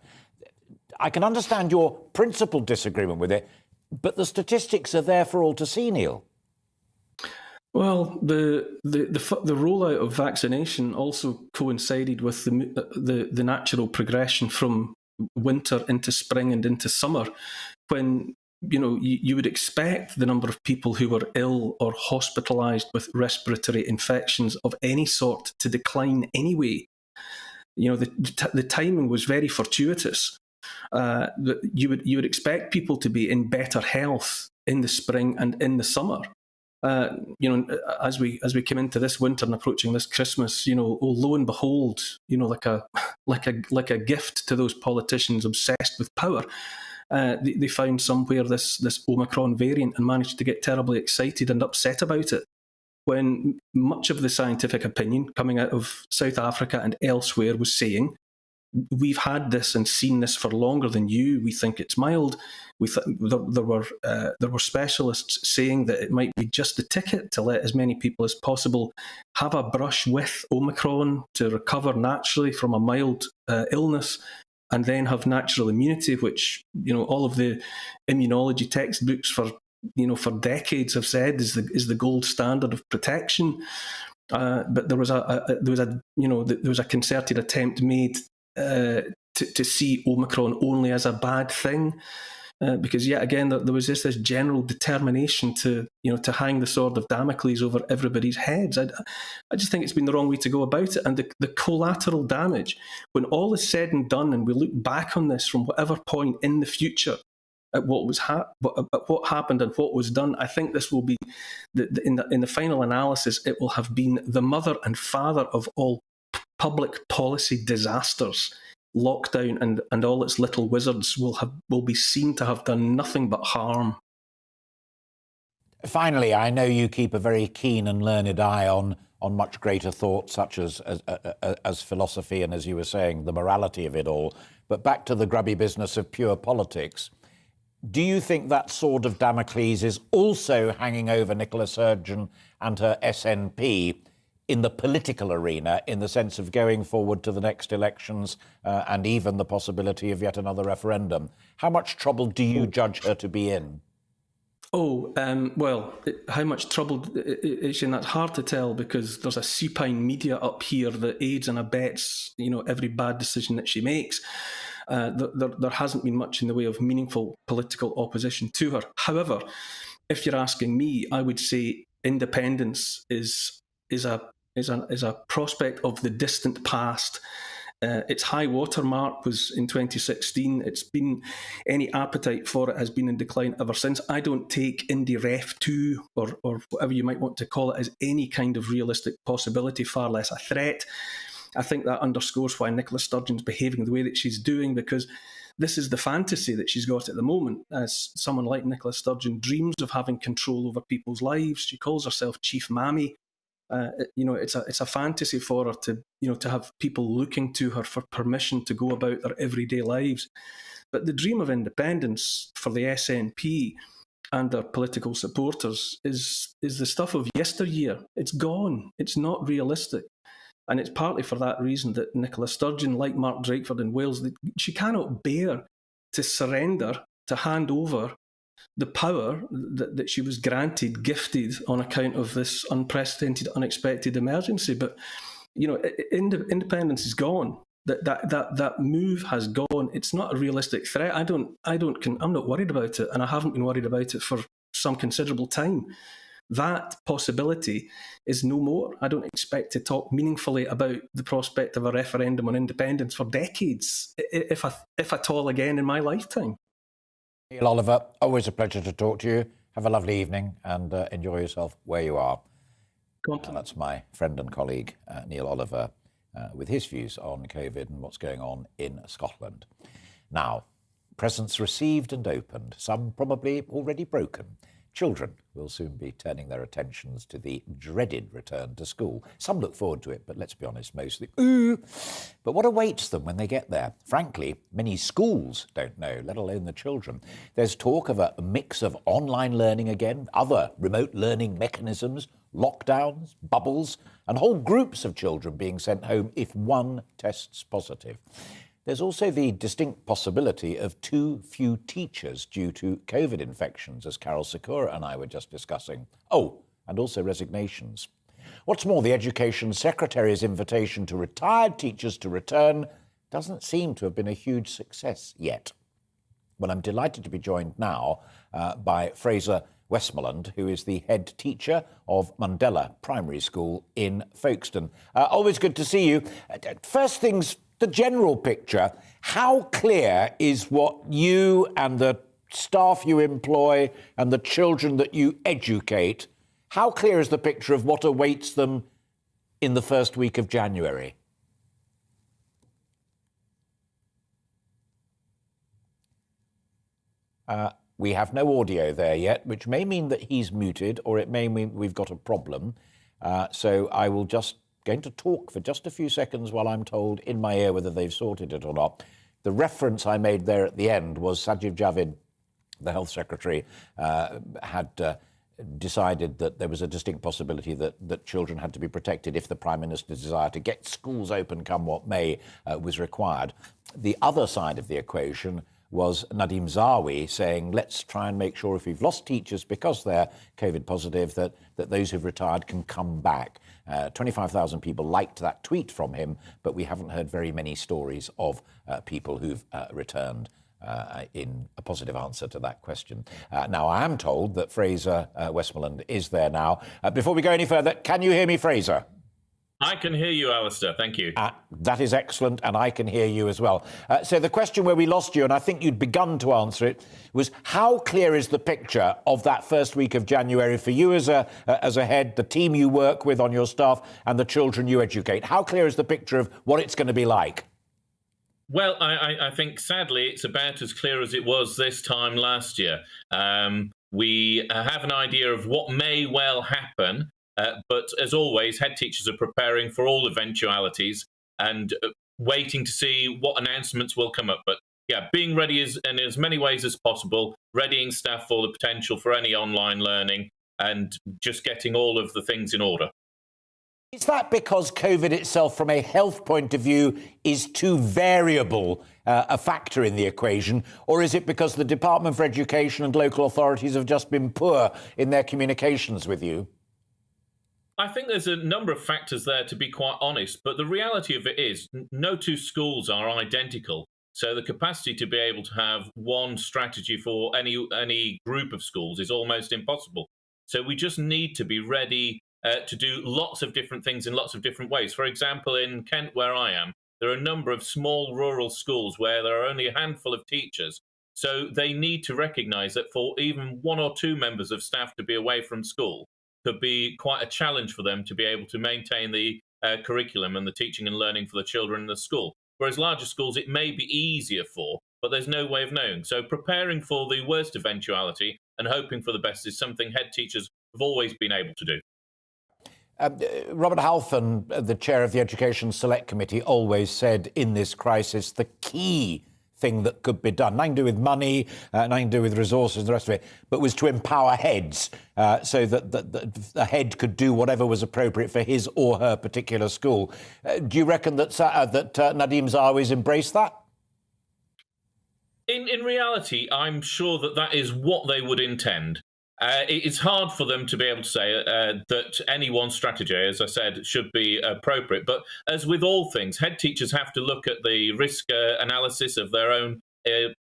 I can understand your principled disagreement with it, but the statistics are there for all to see, Neil. Well, the rollout of vaccination also coincided with the natural progression from winter into spring and into summer, when you would expect the number of people who were ill or hospitalised with respiratory infections of any sort to decline anyway. The timing was very fortuitous. You would expect people to be in better health in the spring and in the summer. As we came into this winter and approaching this Christmas, lo and behold, like a gift to those politicians obsessed with power, they found somewhere this Omicron variant and managed to get terribly excited and upset about it, when much of the scientific opinion coming out of South Africa and elsewhere was saying, we've had this and seen this for longer than you. We think it's mild. There were specialists saying that it might be just the ticket to let as many people as possible have a brush with Omicron to recover naturally from a mild illness, and then have natural immunity, which all of the immunology textbooks for decades have said is the gold standard of protection. But there was a concerted attempt made to see Omicron only as a bad thing. because yet again there was this general determination to hang the sword of Damocles over everybody's heads. I just think it's been the wrong way to go about it, and the collateral damage, when all is said and done, and we look back on this from whatever point in the future at what happened and what was done, I think this will be in the final analysis, it will have been the mother and father of all public policy disasters. Lockdown and all its little wizards will be seen to have done nothing but harm. Finally, I know you keep a very keen and learned eye on much greater thought, such as philosophy and, as you were saying, the morality of it all. But back to the grubby business of pure politics. Do you think that sword of Damocles is also hanging over Nicola Sturgeon and her SNP in the political arena, in the sense of going forward to the next elections and even the possibility of yet another referendum? How much trouble do you judge her to be in? Well, how much trouble is she in? That's hard to tell, because there's a supine media up here that aids and abets, every bad decision that she makes. There hasn't been much in the way of meaningful political opposition to her. However, if you're asking me, I would say independence is a prospect of the distant past. Its high water mark was in 2016. Any appetite for it has been in decline ever since. I don't take Indy Ref 2 or whatever you might want to call it as any kind of realistic possibility, far less a threat. I think that underscores why Nicola Sturgeon's behaving the way that she's doing, because this is the fantasy that she's got at the moment. As someone like Nicola Sturgeon dreams of having control over people's lives. She calls herself Chief Mammy. It's a fantasy for her to have people looking to her for permission to go about their everyday lives. But the dream of independence for the SNP and their political supporters is the stuff of yesteryear. It's gone. It's not realistic. And it's partly for that reason that Nicola Sturgeon, like Mark Drakeford in Wales, she cannot bear to surrender, to hand over the power that she was gifted on account of this unprecedented, unexpected emergency. But, independence is gone. That move has gone. It's not a realistic threat. I'm not worried about it, and I haven't been worried about it for some considerable time. That possibility is no more. I don't expect to talk meaningfully about the prospect of a referendum on independence for decades, if at all again in my lifetime. Neil Oliver, always a pleasure to talk to you. Have a lovely evening and enjoy yourself where you are. That's my friend and colleague, Neil Oliver, with his views on COVID and what's going on in Scotland. Now, presents received and opened, some probably already broken. Children will soon be turning their attentions to the dreaded return to school. Some look forward to it, but let's be honest, mostly, ooh. But what awaits them when they get there? Frankly, many schools don't know, let alone the children. There's talk of a mix of online learning again, other remote learning mechanisms, lockdowns, bubbles, and whole groups of children being sent home if one tests positive. There's also the distinct possibility of too few teachers due to COVID infections, as Carol Sikora and I were just discussing. Oh, and also resignations. What's more, the Education Secretary's invitation to retired teachers to return doesn't seem to have been a huge success yet. Well, I'm delighted to be joined now by Fraser Westmoreland, who is the head teacher of Mundella Primary School in Folkestone. Always good to see you. First things, the general picture, how clear is what you and the staff you employ and the children that you educate, how clear is the picture of what awaits them in the first week of January? We have no audio there yet, which may mean that he's muted, or it may mean we've got a problem. So I will just going to talk for just a few seconds while I'm told in my ear whether they've sorted it or not. The reference I made there at the end was Sajid Javid, the Health Secretary, had decided that there was a distinct possibility that children had to be protected if the Prime Minister's desire to get schools open, come what may, was required. The other side of the equation was Nadeem Zawi saying, let's try and make sure if we've lost teachers because they're COVID positive, that those who've retired can come back. 25,000 people liked that tweet from him, but we haven't heard very many stories of people who've returned in a positive answer to that question. Now, I am told that Fraser Westmoreland is there now. Before we go any further, can you hear me, Fraser? I can hear you, Alistair. Thank you. That is excellent, and I can hear you as well. So the question where we lost you, and I think you'd begun to answer it, was how clear is the picture of that first week of January for you as a head, the team you work with on your staff, and the children you educate? How clear is the picture of what it's going to be like? Well, I think, sadly, it's about as clear as it was this time last year. We have an idea of what may well happen, but as always, head teachers are preparing for all eventualities and waiting to see what announcements will come up. But yeah, being ready in as many ways as possible, readying staff for the potential for any online learning, and just getting all of the things in order. Is that because COVID itself, from a health point of view, is too variable a factor in the equation? Or is it because the Department for Education and local authorities have just been poor in their communications with you? I think there's a number of factors there, to be quite honest. But the reality of it is no two schools are identical. So the capacity to be able to have one strategy for any group of schools is almost impossible. So we just need to be ready to do lots of different things in lots of different ways. For example, in Kent, where I am, there are a number of small rural schools where there are only a handful of teachers. So they need to recognise that for even one or two members of staff to be away from school could be quite a challenge for them to be able to maintain the curriculum and the teaching and learning for the children in the school. Whereas larger schools, it may be easier for, but there's no way of knowing. So preparing for the worst eventuality and hoping for the best is something head teachers have always been able to do. Robert Halfon, the chair of the Education Select Committee, always said in this crisis the key thing that could be done, nothing to do with money, nothing to do with resources and the rest of it, but was to empower heads so that the head could do whatever was appropriate for his or her particular school. Do you reckon that Nadeem Zahawi's embraced that? In reality, I'm sure that is what they would intend. It's hard for them to be able to say that any one strategy, as I said, should be appropriate. But as with all things, head teachers have to look at the risk analysis of their own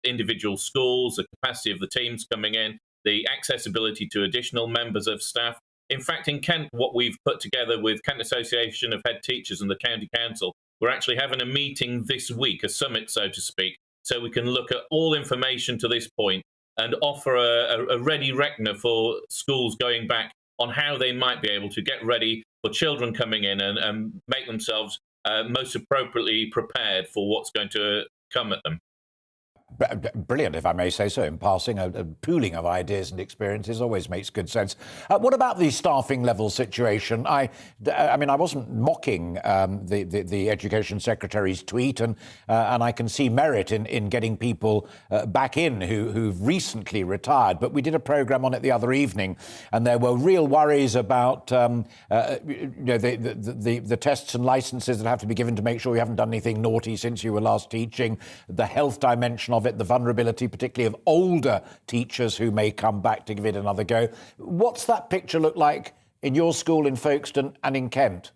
individual schools, the capacity of the teams coming in, the accessibility to additional members of staff. In fact, in Kent, what we've put together with Kent Association of Head Teachers and the County Council, we're actually having a meeting this week, a summit, so to speak, so we can look at all information to this point and offer a ready reckoner for schools going back on how they might be able to get ready for children coming in and make themselves most appropriately prepared for what's going to come at them. Brilliant, if I may say so. In passing, a pooling of ideas and experiences always makes good sense. What about the staffing level situation? I mean, I wasn't mocking the Education Secretary's tweet, and I can see merit in getting people back in who've recently retired. But we did a programme on it the other evening, and there were real worries about the tests and licences that have to be given to make sure you haven't done anything naughty since you were last teaching, the health dimension of it, the vulnerability particularly of older teachers who may come back to give it another go. What's that picture look like in your school in Folkestone and in Kent?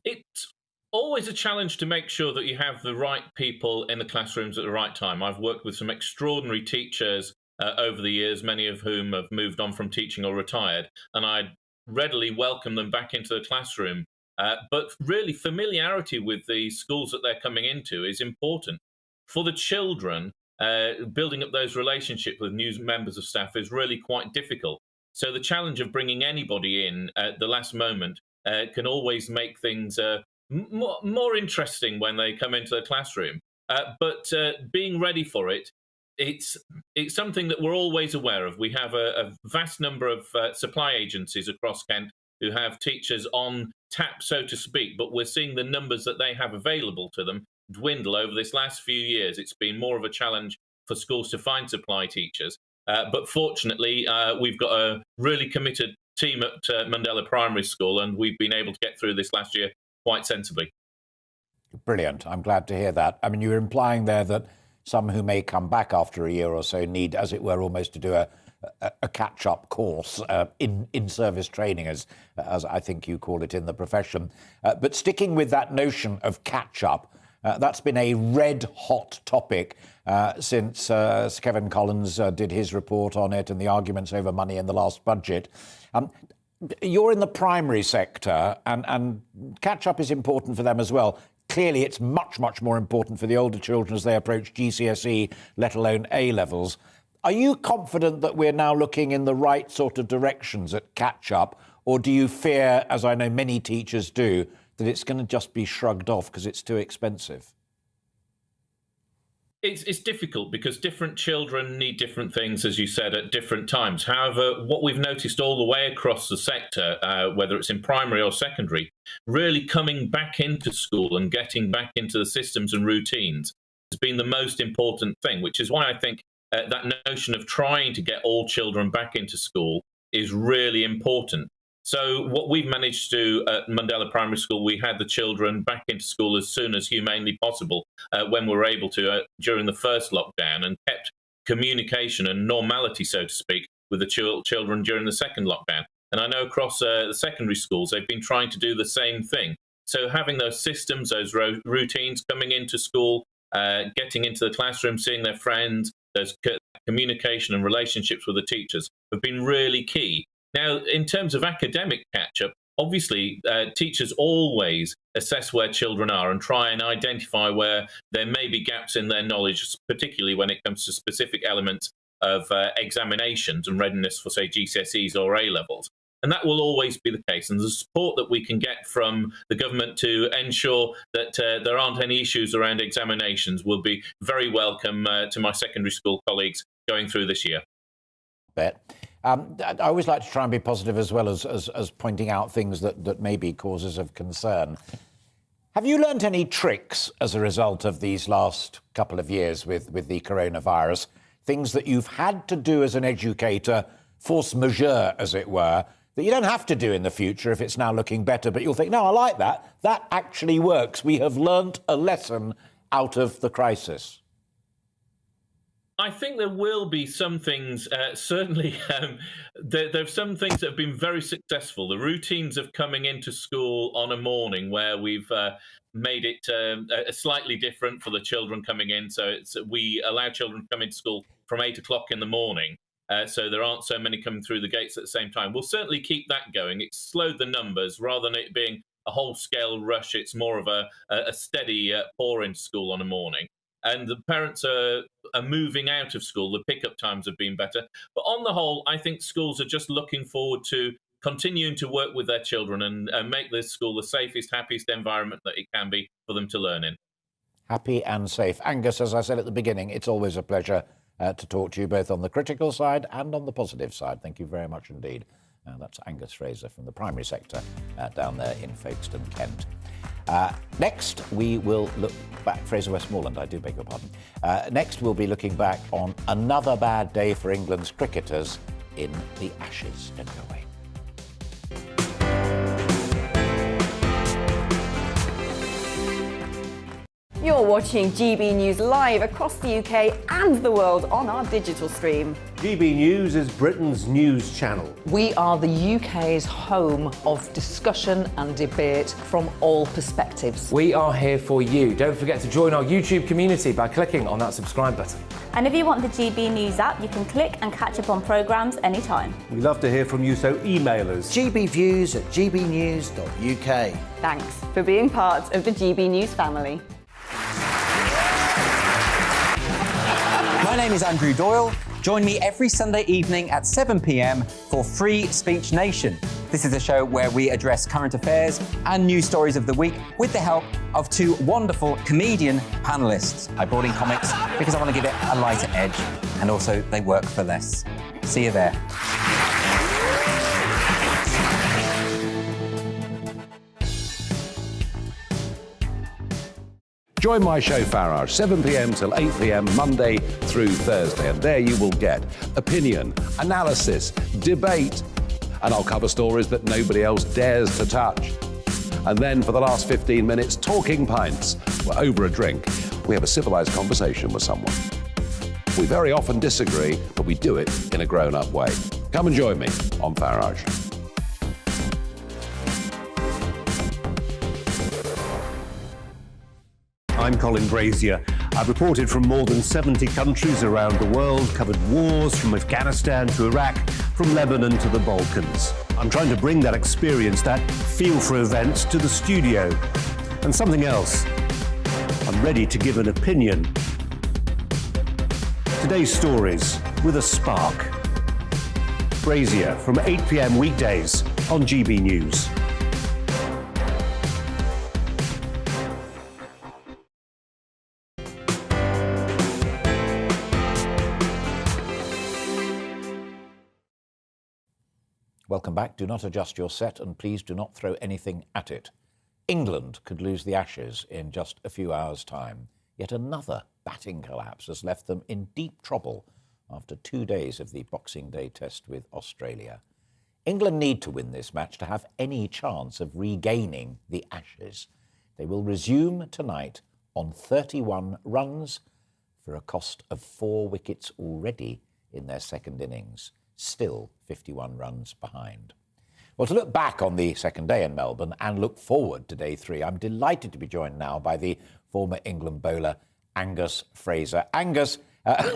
It's always a challenge to make sure that you have the right people in the classrooms at the right time. I've worked with some extraordinary teachers over the years, many of whom have moved on from teaching or retired, and I readily welcome them back into the classroom. But really, familiarity with the schools that they're coming into is important. For the children, building up those relationships with new members of staff is really quite difficult. So the challenge of bringing anybody in at the last moment can always make things more interesting when they come into the classroom. But being ready for it, it's something that we're always aware of. We have a vast number of supply agencies across Kent who have teachers on tap, so to speak, but we're seeing the numbers that they have available to them dwindle over this last few years. It's been more of a challenge for schools to find supply teachers. But fortunately, we've got a really committed team at Mandela Primary School, and we've been able to get through this last year quite sensibly. Brilliant. I'm glad to hear that. I mean, you're implying there that some who may come back after a year or so need, as it were, almost to do a catch-up course in-service training, as I think you call it in the profession. But sticking with that notion of catch-up, That's been a red-hot topic since Sir Kevin Collins did his report on it and the arguments over money in the last budget. You're in the primary sector, and catch-up is important for them as well. Clearly, it's much, much more important for the older children as they approach GCSE, let alone A-levels. Are you confident that we're now looking in the right sort of directions at catch-up, or do you fear, as I know many teachers do, that it's going to just be shrugged off because it's too expensive? It's difficult because different children need different things, as you said, at different times. However, what we've noticed all the way across the sector, whether it's in primary or secondary, really coming back into school and getting back into the systems and routines has been the most important thing, which is why I think that notion of trying to get all children back into school is really important. So what we've managed to do at Mandela Primary School, we had the children back into school as soon as humanly possible when we were able to during the first lockdown, and kept communication and normality, so to speak, with the children during the second lockdown. And I know across the secondary schools, they've been trying to do the same thing. So having those systems, those routines, coming into school, getting into the classroom, seeing their friends, those communication and relationships with the teachers have been really key. Now, in terms of academic catch-up, obviously, teachers always assess where children are and try and identify where there may be gaps in their knowledge, particularly when it comes to specific elements of examinations and readiness for, say, GCSEs or A-levels. And that will always be the case. And the support that we can get from the government to ensure that there aren't any issues around examinations will be very welcome to my secondary school colleagues going through this year. I always like to try and be positive as well as pointing out things that may be causes of concern. Have you learnt any tricks as a result of these last couple of years with the coronavirus? Things that you've had to do as an educator, force majeure, as it were, that you don't have to do in the future if it's now looking better, but you'll think, no, I like that. That actually works. We have learnt a lesson out of the crisis. I think there will be some things, certainly there's some things that have been very successful. The routines of coming into school on a morning where we've made it slightly different for the children coming in. So we allow children to come into school from 8 o'clock in the morning. So there aren't so many coming through the gates at the same time. We'll certainly keep that going. It's slowed the numbers rather than it being a whole-scale rush. It's more of a steady pour into school on a morning. And the parents are moving out of school. The pickup times have been better. But on the whole, I think schools are just looking forward to continuing to work with their children and make this school the safest, happiest environment that it can be for them to learn in. Happy and safe. Angus, as I said at the beginning, it's always a pleasure to talk to you, both on the critical side and on the positive side. Thank you very much indeed. That's Angus Fraser from the primary sector down there in Folkestone, Kent. Next, we will look back. Fraser Westmoreland, I do beg your pardon. Next, we'll be looking back on another bad day for England's cricketers in the Ashes. Don't go away. You're watching GB News live across the UK and the world on our digital stream. GB News is Britain's news channel. We are the UK's home of discussion and debate from all perspectives. We are here for you. Don't forget to join our YouTube community by clicking on that subscribe button. And if you want the GB News app, you can click and catch up on programmes anytime. We love to hear from you, so email us. gbviews@gbnews.uk. Thanks for being part of the GB News family. My name is Andrew Doyle. Join me every Sunday evening at 7 p.m. for Free Speech Nation. This is a show where we address current affairs and news stories of the week with the help of two wonderful comedian panellists. I brought in comics because I want to give it a lighter edge, and also they work for less. See you there. Join my show Farage, 7 p.m. till 8 p.m. Monday through Thursday, and there you will get opinion, analysis, debate, and I'll cover stories that nobody else dares to touch. And then for the last 15 minutes, talking pints. We're over a drink. We have a civilised conversation with someone. We very often disagree, but we do it in a grown-up way. Come and join me on Farage. I'm Colin Brazier. I've reported from more than 70 countries around the world, covered wars from Afghanistan to Iraq, from Lebanon to the Balkans. I'm trying to bring that experience, that feel for events, to the studio. And something else. I'm ready to give an opinion. Today's stories with a spark. Brazier from 8 p.m. weekdays on GB News. Welcome back. Do not adjust your set and please do not throw anything at it. England could lose the Ashes in just a few hours' time. Yet another batting collapse has left them in deep trouble after 2 days of the Boxing Day test with Australia. England need to win this match to have any chance of regaining the Ashes. They will resume tonight on 31 runs for a cost of 4 wickets already in their second innings, still 51 runs behind. Well, to look back on the second day in Melbourne and look forward to day 3, I'm delighted to be joined now by the former England bowler, Angus Fraser. Angus,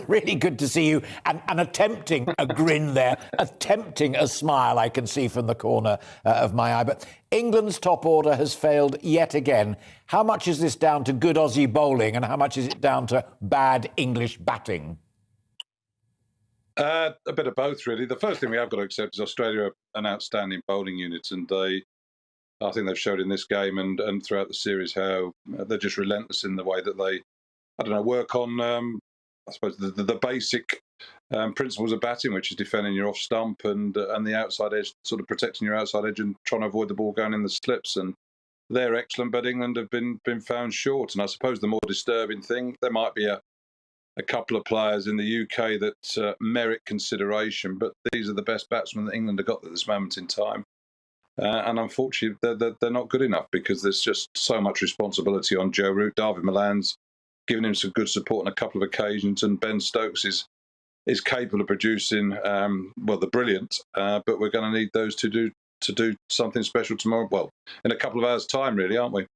really good to see you, and attempting a grin there, attempting a smile I can see from the corner of my eye. But England's top order has failed yet again. How much is this down to good Aussie bowling and how much is it down to bad English batting? A bit of both, really. The first thing we have got to accept is Australia are an outstanding bowling unit, and I think they've showed in this game and throughout the series how they're just relentless in the way that they, work on, I suppose, the basic principles of batting, which is defending your off stump and the outside edge, sort of protecting your outside edge and trying to avoid the ball going in the slips. And they're excellent, but England have been found short. And I suppose the more disturbing thing, there might be a couple of players in the UK that merit consideration, but these are the best batsmen that England have got at this moment in time. And unfortunately, they're not good enough because there's just so much responsibility on Joe Root. David Millan's given him some good support on a couple of occasions, and Ben Stokes is capable of producing, the brilliant, but we're going to need those to do something special tomorrow. Well, in a couple of hours' time, really, aren't we?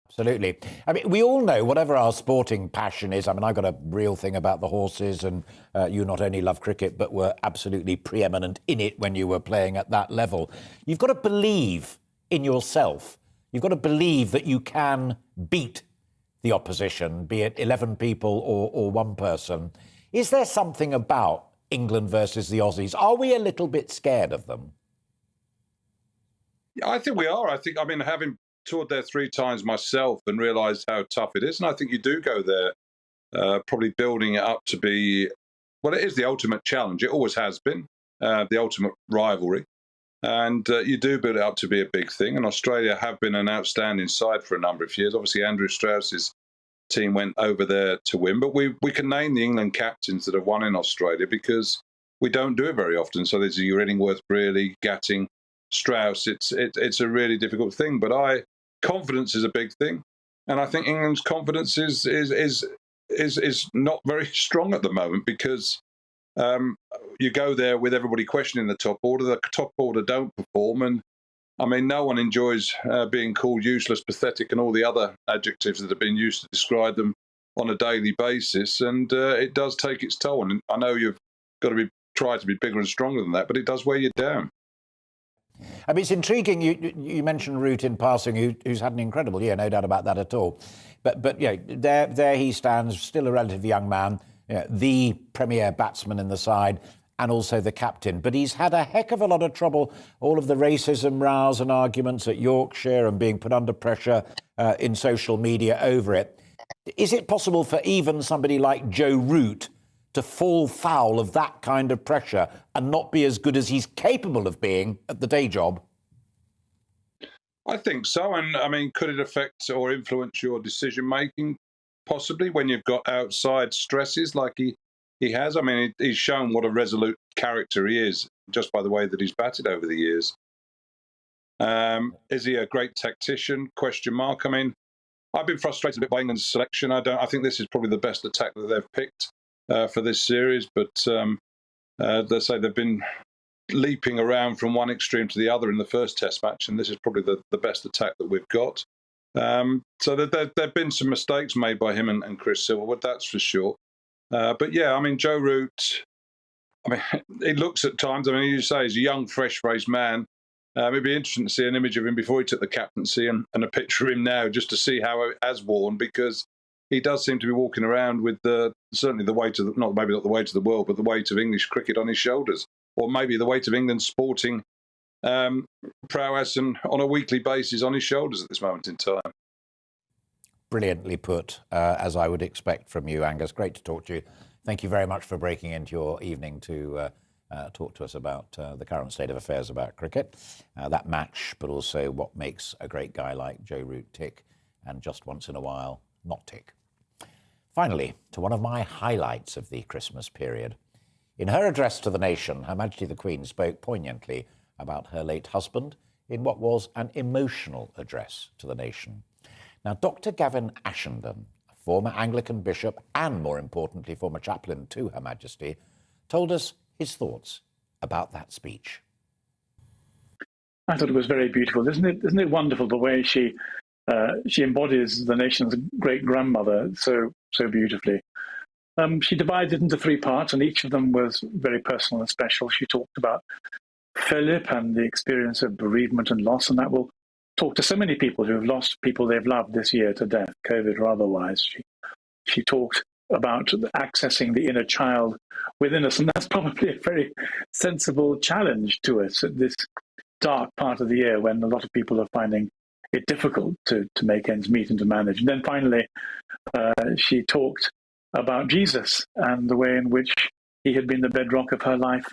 Absolutely. I mean, we all know, whatever our sporting passion is, I mean, I've got a real thing about the horses, and you not only love cricket, but were absolutely preeminent in it when you were playing at that level. You've got to believe in yourself. You've got to believe that you can beat the opposition, be it 11 people or one person. Is there something about England versus the Aussies? Are we a little bit scared of them? Yeah, I think we are. Having toured there 3 times myself and realised how tough it is. And I think you do go there probably building it up to be, well, it is the ultimate challenge. It always has been the ultimate rivalry. And you do build it up to be a big thing. And Australia have been an outstanding side for a number of years. Obviously, Andrew Strauss's team went over there to win. But we can name the England captains that have won in Australia because we don't do it very often. So there's your Illingworth, Brearley, Gatting, Strauss. It's a really difficult thing. But confidence is a big thing, and I think England's confidence is not very strong at the moment because you go there with everybody questioning the top order. The top order don't perform, and I mean, no one enjoys being called useless, pathetic, and all the other adjectives that have been used to describe them on a daily basis. And it does take its toll. And I know you've got to try to be bigger and stronger than that, but it does wear you down. I mean, it's intriguing. You mentioned Root in passing, who's had an incredible year, no doubt about that at all. But there he stands, still a relatively young man, the premier batsman in the side, and also the captain. But he's had a heck of a lot of trouble, all of the racism rows and arguments at Yorkshire and being put under pressure in social media over it. Is it possible for even somebody like Joe Root to fall foul of that kind of pressure and not be as good as he's capable of being at the day job? I think so. And I mean, could it affect or influence your decision making? Possibly, when you've got outside stresses like he has. I mean, he's shown what a resolute character he is just by the way that he's batted over the years. Is he a great tactician? Question mark. I mean, I've been frustrated a bit by England's selection. I think this is probably the best attack that they've picked for this series, but they say they've been leaping around from one extreme to the other in the first Test match, and this is probably the best attack that we've got. So there have been some mistakes made by him and Chris Silverwood, that's for sure. But yeah, I mean, Joe Root, I mean, he looks at times, I mean, you say he's a young, fresh-faced man. It'd be interesting to see an image of him before he took the captaincy and a picture of him now, just to see how it has worn, because he does seem to be walking around with certainly the weight of, maybe not the weight of the world, but the weight of English cricket on his shoulders, or maybe the weight of England's sporting prowess and on a weekly basis on his shoulders at this moment in time. Brilliantly put, as I would expect from you, Angus. Great to talk to you. Thank you very much for breaking into your evening to talk to us about the current state of affairs about cricket, that match, but also what makes a great guy like Joe Root tick, and just once in a while not tick. Finally, to one of my highlights of the Christmas period. In her address to the nation, Her Majesty the Queen spoke poignantly about her late husband in what was an emotional address to the nation. Now, Dr. Gavin Ashenden, a former Anglican bishop and, more importantly, former chaplain to Her Majesty, told us his thoughts about that speech. I thought it was very beautiful. Isn't it wonderful the way she embodies the nation's great-grandmother so beautifully. She divided it into 3 parts, and each of them was very personal and special. She talked about Philip and the experience of bereavement and loss, and that will talk to so many people who have lost people they've loved this year to death, COVID or otherwise. She talked about accessing the inner child within us, and that's probably a very sensible challenge to us at this dark part of the year when a lot of people are finding it difficult to make ends meet and to manage. And then finally, she talked about Jesus and the way in which he had been the bedrock of her life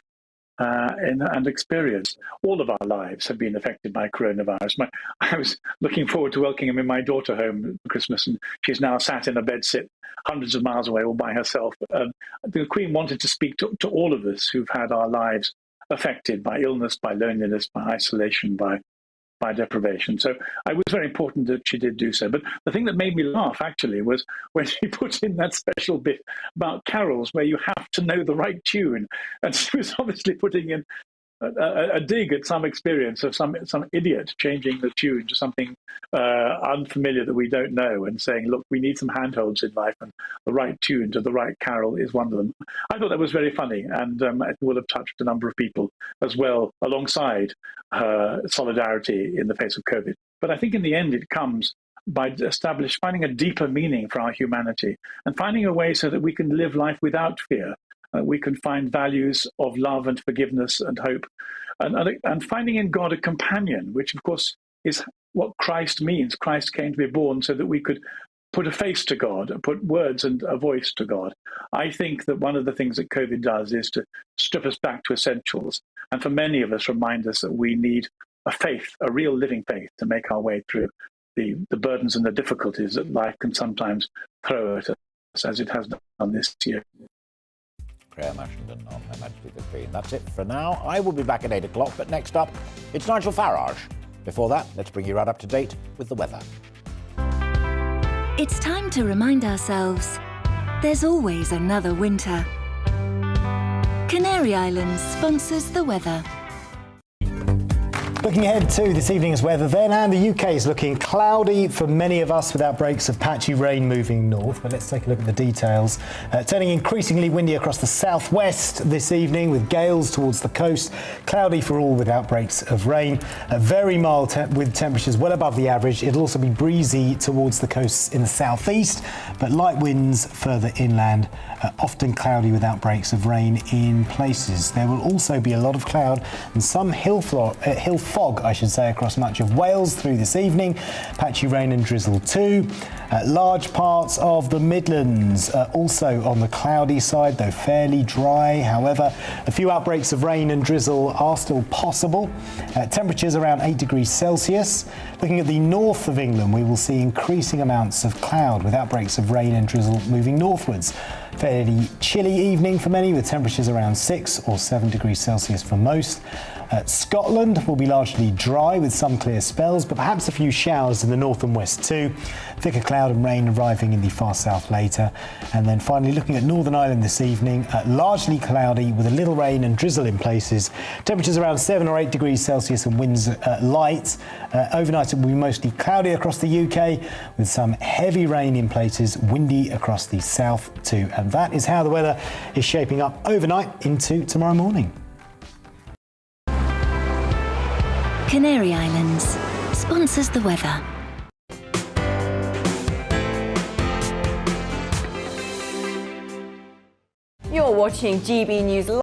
and experience. All of our lives have been affected by coronavirus. I was looking forward to welcoming my daughter home for Christmas, and she's now sat in a bedsit hundreds of miles away all by herself. The Queen wanted to speak to all of us who've had our lives affected by illness, by loneliness, by isolation, by deprivation. So it was very important that she did do so. But the thing that made me laugh, actually, was when she put in that special bit about carols where you have to know the right tune. And she was obviously putting in a dig at some experience of some idiot changing the tune to something unfamiliar that we don't know, and saying, look, we need some handholds in life, and the right tune to the right carol is one of them. I thought that was very funny, and it will have touched a number of people as well, alongside her solidarity in the face of COVID. But I think in the end it comes by finding a deeper meaning for our humanity and finding a way so that we can live life without fear. We can find values of love and forgiveness and hope, and finding in God a companion, which of course is what Christ means. Christ came to be born so that we could put a face to God, put words and a voice to God. I think that one of the things that COVID does is to strip us back to essentials, and for many of us remind us that we need a faith, a real living faith, to make our way through the burdens and the difficulties that life can sometimes throw at us, as it has done this year. Graham Ashenden on Her Majesty the Queen. That's it for now. I will be back at 8 o'clock, but next up, it's Nigel Farage. Before that, let's bring you right up to date with the weather. It's time to remind ourselves there's always another winter. Canary Islands sponsors the weather. Looking ahead to this evening's weather then, and the UK is looking cloudy for many of us with outbreaks of patchy rain moving north. But let's take a look at the details. Turning increasingly windy across the southwest this evening with gales towards the coast. Cloudy for all with outbreaks of rain. Very mild with temperatures well above the average. It'll also be breezy towards the coasts in the southeast, but light winds further inland. Often cloudy with outbreaks of rain in places. There will also be a lot of cloud and some hill fog, across much of Wales through this evening. Patchy rain and drizzle too. Large parts of the Midlands also on the cloudy side, though fairly dry. However, a few outbreaks of rain and drizzle are still possible. Temperatures around 8 degrees Celsius. Looking at the north of England, we will see increasing amounts of cloud with outbreaks of rain and drizzle moving northwards. Fairly chilly evening for many, with temperatures around 6 or 7 degrees Celsius for most. Scotland will be largely dry with some clear spells, but perhaps a few showers in the north and west too. Thicker cloud and rain arriving in the far south later. And then finally looking at Northern Ireland this evening, largely cloudy with a little rain and drizzle in places. Temperatures around 7 or 8 degrees Celsius and winds light. Overnight it will be mostly cloudy across the UK with some heavy rain in places, windy across the south too. And that is how the weather is shaping up overnight into tomorrow morning. Canary Islands sponsors the weather. You're watching GB News